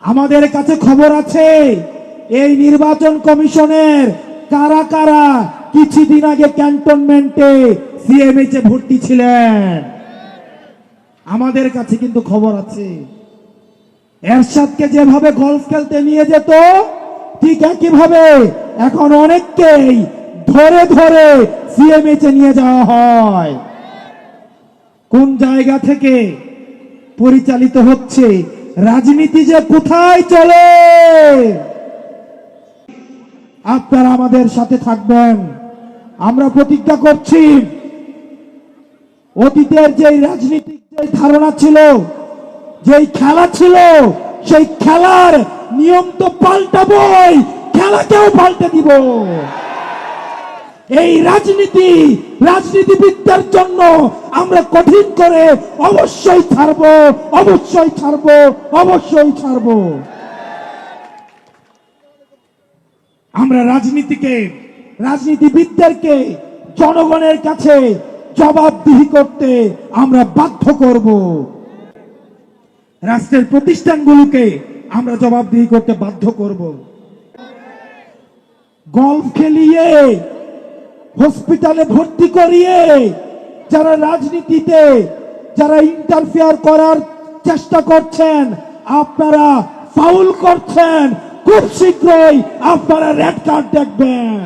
আমাদের কাছে খবর আছে এই নির্বাচন কমিশনের কারা কারা কিছুদিন আগে ক্যান্টনমেন্টে সিএমএইচে ভর্তি ছিলেন। আমাদের কাছে কিন্তু খবর আছে এরশাদকে যেভাবে গলফ খেলতে নিয়ে যেত ঠিক একইভাবে এখন অনেককেই ধরে ধরে সিএমএইচে নিয়ে যাওয়া হয়। কোন জায়গা থেকে পরিচালিত হচ্ছে রাজনীতি যে কোথায় চলে, আপনারা আমাদের সাথে থাকবেন। আমরা প্রতিজ্ঞা করছি অতীতের যে রাজনীতিক যে ধারণা ছিল, যেই খেলা ছিল, সেই খেলার নিয়ম তো পাল্টাবই, খেলাকেও পাল্টে দিব। এই রাজনীতিবিদদের জন্য আমরা কঠিন করে অবশ্যই ছাড়বো, অবশ্যই ছাড়বো, অবশ্যই ছাড়বো। আমরা রাজনীতিবিদদেরকে জনগণের কাছে জবাবদিহি করতে আমরা বাধ্য করব। রাষ্ট্রের প্রতিষ্ঠানগুলোকে আমরা জবাবদিহি করতে বাধ্য করব। গলফ খেলিয়ে হসপিটালে ভর্তি করিয়ে যারা রাজনীতিতে যারা ইন্টারফেয়ার করার চেষ্টা করছেন, আপনারা ফাউল করছেন, খুব শীঘ্রই আপনারা রেড কার্ড দেখবেন।